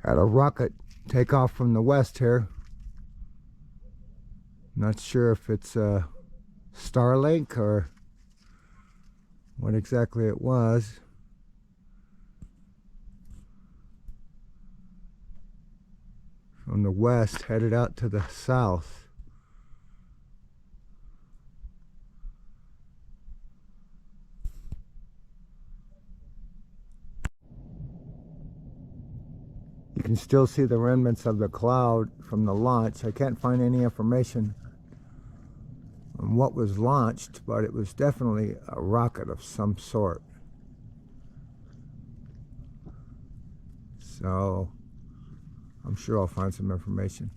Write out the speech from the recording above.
Had a rocket take off from the west here. Not sure if it's a Starlink or what exactly it was. From the west, headed out to the south. You can still see the remnants of the cloud from the launch. I can't find any information on what was launched, but it was definitely a rocket of some sort. So I'm sure I'll find some information.